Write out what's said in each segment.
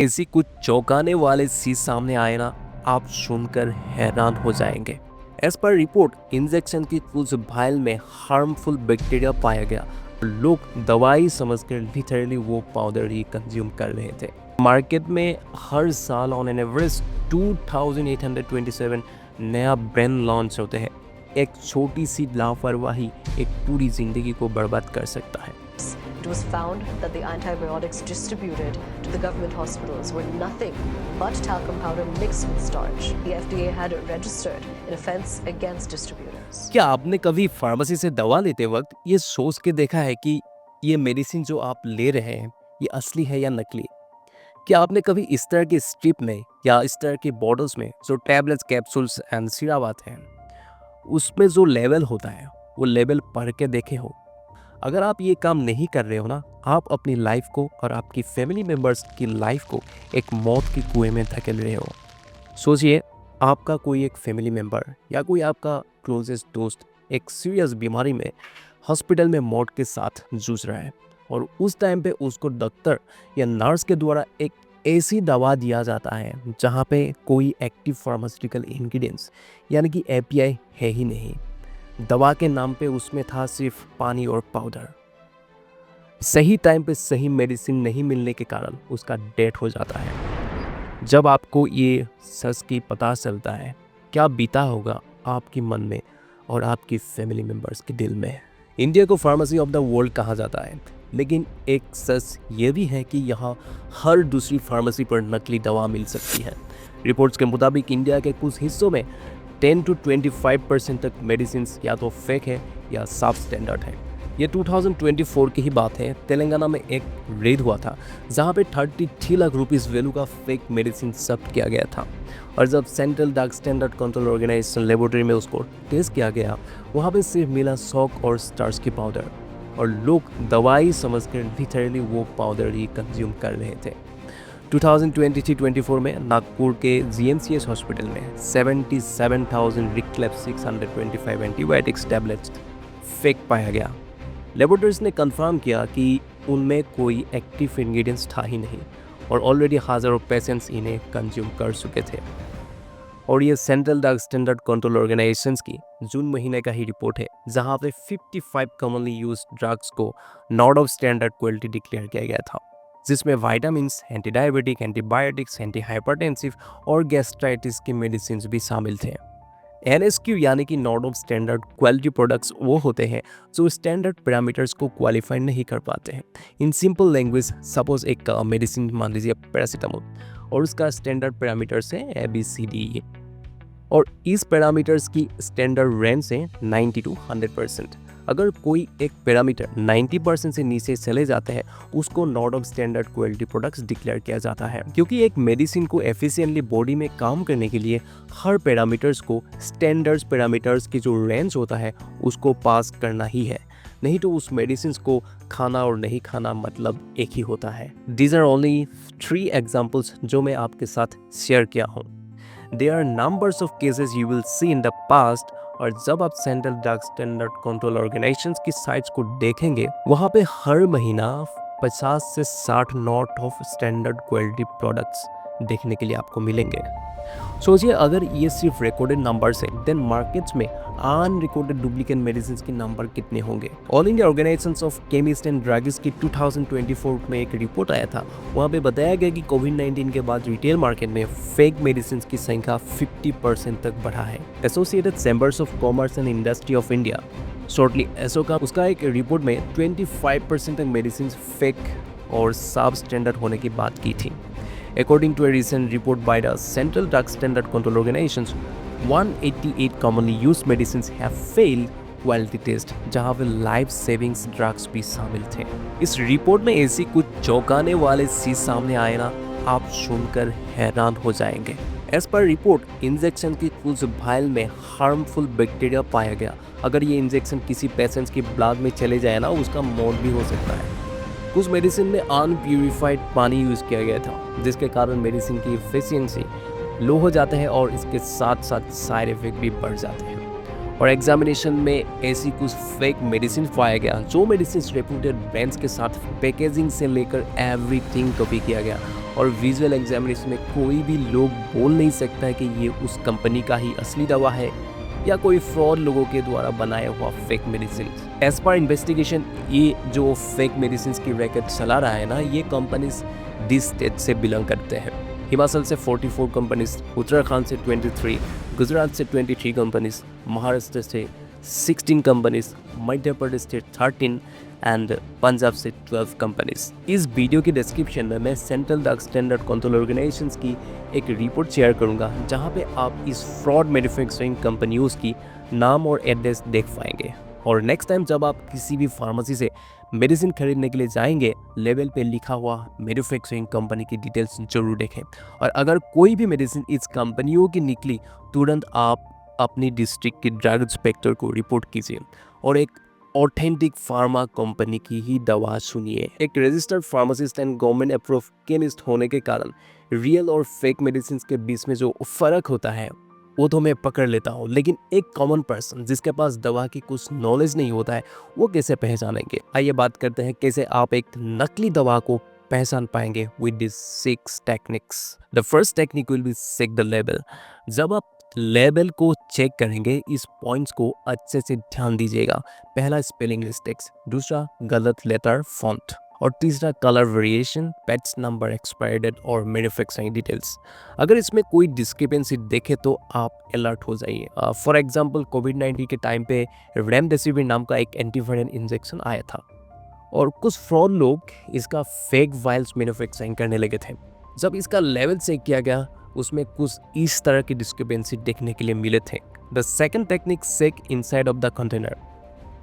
ऐसी कुछ चौंकाने वाले चीज सामने आए ना, आप सुनकर हैरान हो जाएंगे। एज पर रिपोर्ट, इंजेक्शन की कुछ वायल में हार्मफुल बैक्टीरिया पाया गया। लोग दवाई समझकर लिटरली वो पाउडर ही कंज्यूम कर रहे थे। मार्केट में हर साल ऑन एन एवरेज 2827 नया ब्रांड लॉन्च होते हैं। एक छोटी सी लापरवाही एक पूरी जिंदगी को बर्बाद कर सकता है। It was found that the antibiotics distributed to the government hospitals were nothing but talcum powder mixed with starch. The FDA had registered an offense against distributors. क्या आपने कभी फार्मेसी से दवा लेते वक्त ये सोच के देखा है कि ये मेडिसिन जो आप ले रहे हैं ये असली है या नकली? क्या आपने कभी इस तरह के स्ट्रिप में या इस तरह के बॉटल्स में जो टैबलेट्स, कैप्सूल्स एंड सिरप आते हैं उसमें जो लेवल होता है वो लेवल पढ़ के देखे हो? अगर आप ये काम नहीं कर रहे हो ना, आप अपनी लाइफ को और आपकी फैमिली मेम्बर्स की लाइफ को एक मौत के कुएं में धकेल रहे हो। सोचिए, आपका कोई एक फैमिली मेम्बर या कोई आपका क्लोजेस्ट दोस्त एक सीरियस बीमारी में हॉस्पिटल में मौत के साथ जूझ रहा है और उस टाइम पे उसको डॉक्टर या नर्स के द्वारा एक ऐसी दवा दिया जाता है जहाँ पे कोई एक्टिव फार्मास्यूटिकल इंग्रेडिएंट्स यानी कि एपीआई है ही नहीं। दवा के नाम पे उसमें था सिर्फ पानी और पाउडर। सही टाइम पे सही मेडिसिन नहीं मिलने के कारण उसका डेथ हो जाता है। जब आपको ये सच की पता चलता है, क्या बीता होगा आपके मन में और आपकी फैमिली मेम्बर्स के दिल में। इंडिया को फार्मेसी ऑफ द वर्ल्ड कहा जाता है, लेकिन एक सच ये भी है कि यहाँ हर दूसरी फार्मेसी पर नकली दवा मिल सकती है। रिपोर्ट्स के मुताबिक इंडिया के कुछ हिस्सों में 10 to 25% तक मेडिसिन या तो फेक है या सब स्टैंडर्ड है। ये 2024 की ही बात है। तेलंगाना में एक रेड हुआ था जहाँ पे 33 लाख रुपीस वैल्यू का फेक मेडिसिन जब्त किया गया था और जब central drug standard control organisation laboratory में उसको टेस्ट किया गया, वहाँ पे सिर्फ मिला सॉक और स्टार्च की पाउडर और लोग दवाई समझकर लिटरली वो पाउडर ही कंज्यूम कर रहे थे। 2023-24 में नागपुर के जीएमसीएच हॉस्पिटल में 77,000 रिक्लेप 625 एंटीबायोटिक्स टैबलेट्स फेक पाया गया। लेबोरेटरीज ने कंफर्म किया कि उनमें कोई एक्टिव इंग्रेडिएंट्स था ही नहीं और ऑलरेडी हज़ारों पेशेंट्स इन्हें कंज्यूम कर चुके थे। और ये central drug standard control organisation की जून महीने का ही रिपोर्ट है, जहां पे 55 कॉमनली यूज ड्रग्स को not of standard quality declare किया गया था, जिसमें vitamins, anti diabetic, antibiotics, anti hypertensive और गैस्ट्राइटिस के मेडिसिन भी शामिल थे। NSQ यानी कि not of standard quality products वो होते हैं जो स्टैंडर्ड पैरामीटर्स को क्वालिफाई नहीं कर पाते हैं। इन सिंपल लैंग्वेज, सपोज एक मेडिसिन मान लीजिए पैरासीटामोल और उसका स्टैंडर्ड पैरामीटर्स है ABCD और इस पैरामीटर्स की स्टैंडर्ड रेंज है 90 to 100%। अगर कोई एक पैरामीटर 90% से नीचे चले जाते हैं उसको not of standard quality products declare किया जाता है, क्योंकि एक मेडिसिन को एफिशिएंटली बॉडी में काम करने के लिए हर पैरामीटर्स को स्टैंडर्ड्स पैरामीटर्स की जो रेंज होता है उसको पास करना ही है, नहीं तो उस मेडिसिन को खाना और नहीं खाना मतलब एक ही होता है। These are only 3 examples जो मैं आपके साथ शेयर किया हूँ। There are numbers of cases you will see in the past और जब आप central drug standard control organisation की साइट्स को देखेंगे, वहाँ पे हर महीना 50 से 60 not of standard quality products देखने के लिए आपको मिलेंगे। सोचिए, अगर ये सिर्फ रिकॉर्डेड नंबर्स हैं, देन मार्केट्स में अनरिकॉर्डेड डुप्लीकेट मेडिसिन के नंबर कितने होंगे। All India organisation of chemist and druggist की 2024 में एक रिपोर्ट आया था। वहाँ पे बताया गया कि कोविड-19 के बाद रिटेल मार्केट में फेक मेडिसिन की संख्या 50% तक बढ़ा है। Associated chambers of commerce and industry of India, shortly S O का, उसका एक रिपोर्ट में 25% तक मेडिसिन फेक और सब स्टैंडर्ड होने की बात की थी। According to a recent report by the Central Drug Standard Control Organization, 188 commonly used medicines have failed quality test, जहाँ पे लाइफ सेविंग्स ड्रग्स भी शामिल थे। इस रिपोर्ट में ऐसी कुछ चौंकाने वाले चीज सामने आए ना, आप सुनकर हैरान हो जाएंगे। एज पर रिपोर्ट, इंजेक्शन की कुछ वायल में हार्मफुल बैक्टीरिया पाया गया। अगर ये इंजेक्शन किसी पेशेंट्स की ब्लड में चले जाए ना, उसका मौत भी हो सकता है। कुछ मेडिसिन में अनप्यूरिफाइड पानी यूज़ किया गया था, जिसके कारण मेडिसिन की एफिशिएंसी लो हो जाता है और इसके साथ साथ साइड इफेक्ट भी बढ़ जाते हैं। और एग्जामिनेशन में ऐसी कुछ फेक मेडिसिन पाया गया, जो मेडिसिन रेप्यूटेड ब्रांड्स के साथ पैकेजिंग से लेकर एवरीथिंग कॉपी किया गया और विजुअल एग्जामिनेशन में कोई भी लोग बोल नहीं सकता है कि ये उस कंपनी का ही असली दवा है या कोई फ्रॉड लोगों के द्वारा बनाया हुआ fake medicine. As per investigation ये जो फेक मेडिसिन की रैकेट चला रहा है ना, ये कंपनीज दिस स्टेट से बिलोंग करते हैं। हिमाचल से 44 कंपनीज, उत्तराखंड से 23, गुजरात से 23 कंपनीज, महाराष्ट्र से 16 कंपनीज, मध्य प्रदेश से 13 एंड पंजाब से 12 कंपनीज। इस वीडियो की डिस्क्रिप्शन में मैं central drug standard control organisation की एक रिपोर्ट शेयर करूंगा, जहां पे आप इस फ्रॉड मैन्युफैक्चरिंग कंपनियों की नाम और एड्रेस देख पाएंगे। और नेक्स्ट टाइम जब आप किसी भी फार्मेसी से मेडिसिन खरीदने के लिए जाएंगे, लेवल पे लिखा हुआ मैन्युफैक्चरिंग कंपनी की डिटेल्स जरूर देखें। और अगर कोई भी मेडिसिन इस कंपनियों की निकली, तुरंत आप अपनी डिस्ट्रिक्ट के ड्रग इंस्पेक्टर को रिपोर्ट कीजिए और एक ऑथेंटिक फार्मा कंपनी की ही दवा सुनिए। एक registered pharmacist and government approve chemist होने के कारण रियल और फेक मेडिसिन के बीच में जो फर्क होता है वो तो मैं पकड़ लेता हूँ, लेकिन एक कॉमन पर्सन जिसके पास दवा की कुछ नॉलेज नहीं होता है, वो कैसे पहचानेंगे? आइए बात करते हैं कैसे आप एक नकली दवा को पहचान पाएंगे with this 6 techniques. The first technique will be check the label. जब आप लेबल को चेक करेंगे, इस पॉइंट्स को अच्छे से ध्यान दीजिएगा। पहला, स्पेलिंग मिस्टेक्स, दूसरा गलत लेटर फॉन्ट, और तीसरा colour variation, batch number, expiry date और मैन्युफैक्चरिंग डिटेल्स। अगर इसमें कोई डिस्क्रिपेंसी देखे तो आप अलर्ट हो जाइए। फॉर एग्जांपल कोविड-19 के टाइम पे रेमडेसिविर नाम का एक एंटीवायरल इंजेक्शन आया था और कुछ फ्रॉड लोग इसका फेक वायल्स मैन्युफैक्चरिंग करने लगे थे। जब इसका लेवल चेक किया गया, उसमें कुछ इस तरह की डिस्क्रिपेंसी देखने के लिए मिले थे। The second technique, check inside of the container.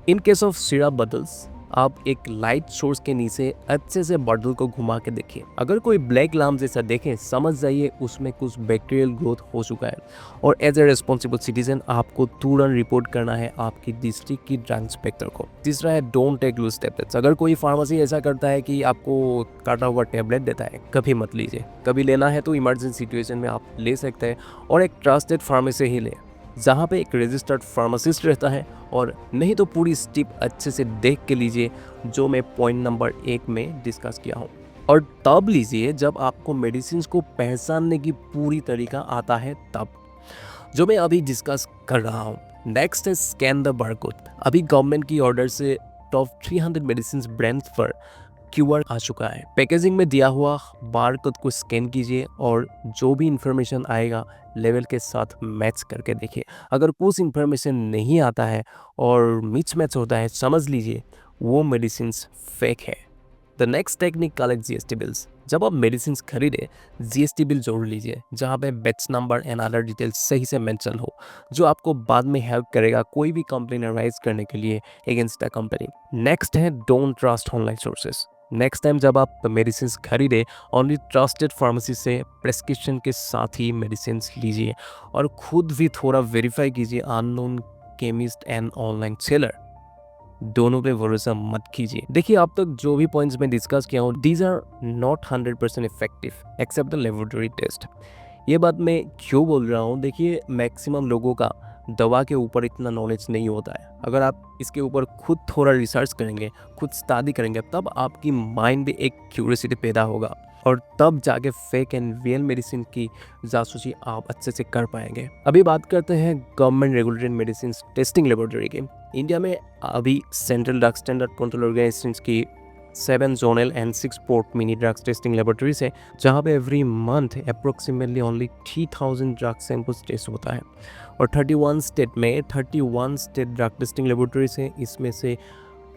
In case of syrup bottles, आप एक लाइट सोर्स के नीचे अच्छे से बॉटल को घुमा के देखिए। अगर कोई ब्लैक लाम जैसा देखें, समझ जाइए उसमें कुछ बैक्टीरियल ग्रोथ हो चुका है और एज ए रिस्पॉन्सिबल सिटीजन आपको तुरंत रिपोर्ट करना है आपकी डिस्ट्रिक्ट की ड्रग इंस्पेक्टर को। तीसरा है डोंट टेक लूज टैबलेट्स। अगर कोई फार्मेसी ऐसा करता है कि आपको काटा हुआ टैबलेट देता है, कभी मत लीजिए। कभी लेना है तो इमरजेंसी सिचुएशन में आप ले सकते हैं और एक ट्रस्टेड फार्मेसी ही लें जहाँ पे एक रजिस्टर्ड फार्मासिस्ट रहता है, और नहीं तो पूरी स्टेप अच्छे से देख के लीजिए जो मैं पॉइंट नंबर 1 में डिस्कस किया हूँ। और तब लीजिए जब आपको मेडिसिन को पहचानने की पूरी तरीका आता है, तब जो मैं अभी डिस्कस कर रहा हूँ। नेक्स्ट है स्कैन द बारकोड। अभी गवर्नमेंट की ऑर्डर से टॉप 300 मेडिसिन ब्रांड्स पर QR आ चुका है। पैकेजिंग में दिया हुआ बारकोड को स्कैन कीजिए और जो भी इंफॉर्मेशन आएगा लेवल के साथ मैच करके देखिए। अगर कुछ इंफॉर्मेशन नहीं आता है और मिसमैच होता है, समझ लीजिए वो मेडिसिन फेक है। The next technique, collect GST bills. जब आप मेडिसिन खरीदे, GST बिल जरूर लीजिए जहाँ पे batch number and other details सही से मेंशन हो, जो आपको बाद में हेल्प करेगा कोई भी कंप्लेन राइज करने के लिए अगेंस्ट द कंपनी। नेक्स्ट है don't trust online sources. Next time जब आप मेडिसिन खरीदे, ओनली ट्रस्टेड फार्मेसी से प्रेस्क्रिप्शन के साथ ही मेडिसिन लीजिए और खुद भी थोड़ा वेरीफाई कीजिए unknown chemist and online seller, दोनों पे भरोसा मत कीजिए। देखिए, अब तक जो भी पॉइंट्स मैं डिस्कस किया हूँ, these are not 100% effective except the laboratory test. ये बात मैं क्यों बोल रहा हूँ? देखिए, मैक्सिमम लोगों का दवा के ऊपर इतना नॉलेज नहीं होता है। अगर आप इसके ऊपर खुद थोड़ा रिसर्च करेंगे, खुद स्टडी करेंगे, तब आपकी माइंड में एक क्यूरियोसिटी पैदा होगा और तब जाके फेक एंड रियल मेडिसिन की जासूसी आप अच्छे से कर पाएंगे। अभी बात करते हैं government regulated medicine testing laboratory की। इंडिया में अभी central drug standard control organisation की 7 zonal and 6 port mini drugs testing laboratories है, जहाँ पे every month approximately only 3000 drug samples test होता है और 31 स्टेट में 31 स्टेट ड्रग टेस्टिंग लेबोरेटरीज है। इसमें से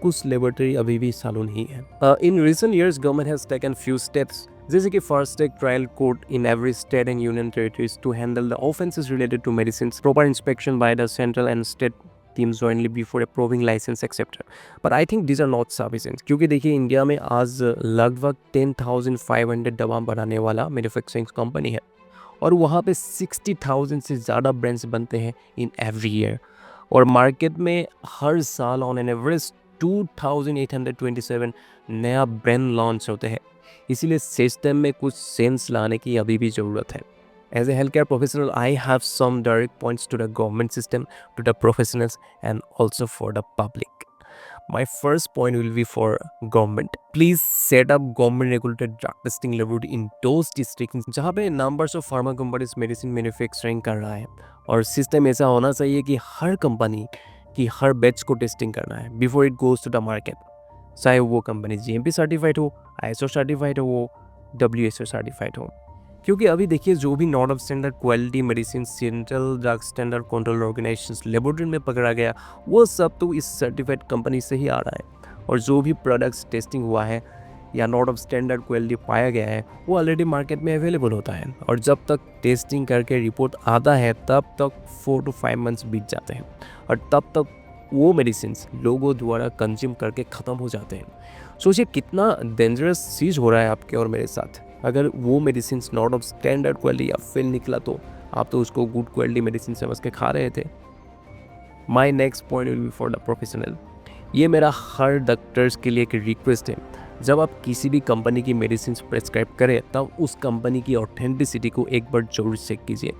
कुछ लेबोरेटरी अभी भी चालू नहीं है। In recent years government has taken few steps, जैसे कि fast track trial court in every state and union territories to handle the offences related to medicine, proper inspection by the central and state teams jointly before approving license etc. But I think these are not sufficient, क्योंकि देखिए India में आज लगभग 10,500 दवा बनाने वाला manufacturing company है और वहाँ पे 60,000 से ज़्यादा ब्रांड्स बनते हैं इन एवरी ईयर, और मार्केट में हर साल ऑन एन एवरेज 2,827 नया ब्रांड लॉन्च होते हैं। इसीलिए सिस्टम में कुछ सेंस लाने की अभी भी ज़रूरत है। As a healthcare professional, I have some direct points to the government system, to the professionals, and also for the public. My first point will be for government. Please set up government regulated drug testing laboratory in those districts जहाँ पे numbers of pharma companies medicine manufacturing कर रहा है, और system ऐसा होना चाहिए कि हर कंपनी की हर बैच को टेस्टिंग करना है before it goes to the market, चाहे वो कंपनी GMP सर्टिफाइड हो, ISO सर्टिफाइड हो, WHO सर्टिफाइड हो। क्योंकि अभी देखिए जो भी norm of standard quality medicine central drug standard control organisation laboratory में पकड़ा गया, वो सब तो इस सर्टिफाइड कंपनी से ही आ रहा है, और जो भी प्रोडक्ट्स टेस्टिंग हुआ है या नॉर्म ऑफ स्टैंडर्ड क्वालिटी पाया गया है वो ऑलरेडी मार्केट में अवेलेबल होता है, और जब तक टेस्टिंग करके रिपोर्ट आता है तब तक 4 to 5 मंथ्स बीत जाते हैं, और तब तक वो मेडिसिन लोगों द्वारा कंज्यूम करके ख़त्म हो जाते हैं। सोचिए कितना डेंजरस चीज़ हो रहा है आपके और मेरे साथ। अगर वो medicine not of standard quality या फेल निकला तो आप तो उसको गुड क्वालिटी मेडिसिन समझ के खा रहे थे। My next point will be for the professional. ये मेरा हर डॉक्टर्स के लिए एक रिक्वेस्ट है, जब आप किसी भी कंपनी की मेडिसिन प्रेस्क्राइब करें तब उस कंपनी की ऑथेंटिसिटी को एक बार जरूर चेक कीजिए।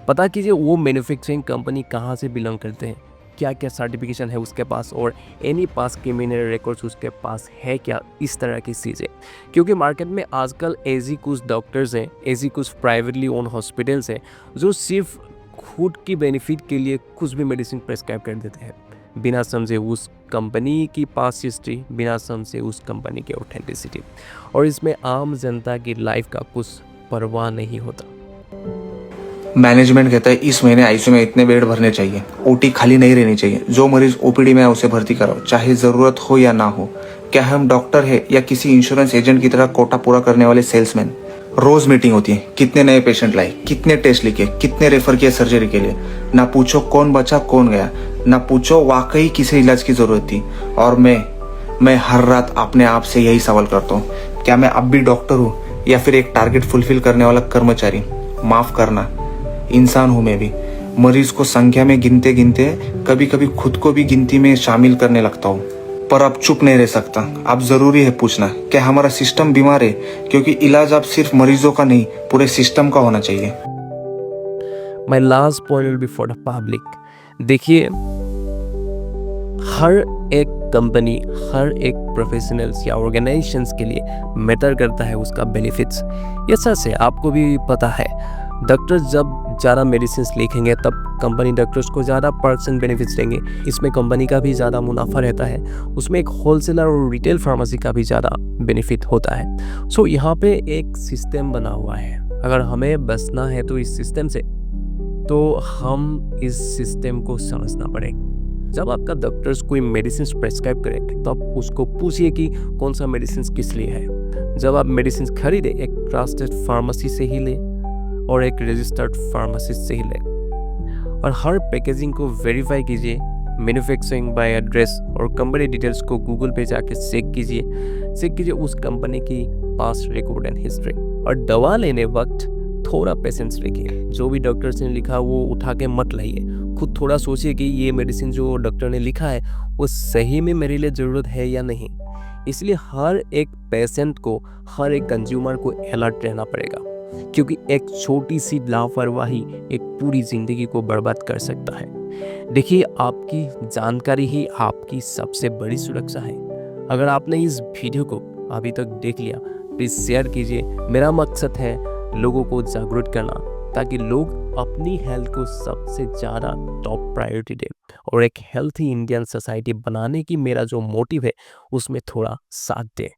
पता कीजिए वो मैन्युफैक्चरिंग कंपनी कहाँ से बिलोंग करते हैं, क्या क्या सर्टिफिकेशन है उसके पास, और एनी पास क्रिमिनल रिकॉर्ड्स उसके पास है क्या, इस तरह की चीज़ें। क्योंकि मार्केट में आजकल ऐसी कुछ डॉक्टर्स हैं, ऐसी कुछ प्राइवेटली ओन हॉस्पिटल्स हैं जो सिर्फ खुद की बेनिफिट के लिए कुछ भी मेडिसिन प्रेस्क्राइब कर देते हैं, बिना समझे उस कंपनी की पास हिस्ट्री, बिना समझे उस कंपनी की ऑथेंटिसिटी, और इसमें आम जनता की लाइफ का कुछ परवाह नहीं होता। मैनेजमेंट कहता है इस महीने आईसीयू में इतने बेड भरने चाहिए, ओटी खाली नहीं रहनी चाहिए, जो मरीज ओपीडी में है उसे भर्ती कराओ, चाहे जरूरत हो या ना हो। क्या हम डॉक्टर है या किसी इंश्योरेंस एजेंट की तरह कोटा पूरा करने वाले सेल्समैन? रोज मीटिंग होती है, कितने नए पेशेंट लाए, कितने टेस्ट लिखे, कितने रेफर किए सर्जरी के लिए। ना पूछो कौन बचा कौन गया, ना पूछो वाकई किसे इलाज की जरूरत थी। और मैं हर रात अपने आप से यही सवाल करता हूँ, क्या मैं अब भी डॉक्टर हूँ या फिर एक टारगेट फुलफिल करने वाला कर्मचारी? माफ करना, इंसान हूं मैं भी। मरीज को संख्या में गिनते गिनते कभी कभी खुद को भी गिनती में शामिल करने लगता हूँ, पर अब चुप नहीं रह सकता। अब जरूरी है पूछना, क्या हमारा सिस्टम बीमार है? क्योंकि इलाज अब सिर्फ मरीजों का नहीं, पूरे सिस्टम का होना चाहिए। My last point will be for the public. देखिए हर एक कंपनी, हर एक प्रोफेशनल्स या ऑर्गेनाइजेशंस के लिए मैटर करता है उसका बेनिफिट्स। ये सच है, आपको भी पता है। डॉक्टर्स जब ज़्यादा मेडिसिन लिखेंगे तब कंपनी डॉक्टर्स को ज़्यादा % बेनिफिट्स देंगे, इसमें कंपनी का भी ज़्यादा मुनाफा रहता है, उसमें एक होलसेलर और रिटेल फार्मेसी का भी ज़्यादा बेनिफिट होता है। सो यहाँ पे एक सिस्टम बना हुआ है, अगर हमें बचना है तो इस सिस्टम से, तो हम इस सिस्टम को समझना पड़ेगा। जब आपका डॉक्टर्स कोई मेडिसिन प्रेस्क्राइब करे तब उसको पूछिए कि कौन सा मेडिसिन किस लिए है। जब आप मेडिसिन खरीदे एक ट्रस्टेड फार्मेसी से ही लें और एक रजिस्टर्ड फार्मासिस्ट से ही लें, और हर पैकेजिंग को वेरीफाई कीजिए, मैन्युफैक्चरिंग बाय एड्रेस और कंपनी डिटेल्स को गूगल पे जाके चेक कीजिए उस कंपनी की पास्ट रिकॉर्ड एंड हिस्ट्री। और दवा लेने वक्त थोड़ा पेशेंस रखिए, जो भी डॉक्टर्स ने लिखा वो उठा के मत लाइए, खुद थोड़ा सोचिए कि ये मेडिसिन जो डॉक्टर ने लिखा है वो सही में मेरे लिए ज़रूरत है या नहीं। इसलिए हर एक पेशेंट को, हर एक कंज्यूमर को अलर्ट रहना पड़ेगा, क्योंकि एक छोटी सी लापरवाही एक पूरी ज़िंदगी को बर्बाद कर सकता है। देखिए आपकी जानकारी ही आपकी सबसे बड़ी सुरक्षा है। अगर आपने इस वीडियो को अभी तक देख लिया प्लीज़ शेयर कीजिए। मेरा मकसद है लोगों को जागरूक करना, ताकि लोग अपनी हेल्थ को सबसे ज़्यादा टॉप प्रायोरिटी दें, और एक हेल्थी इंडियन सोसाइटी बनाने की मेरा जो मोटिव है उसमें थोड़ा साथ दें।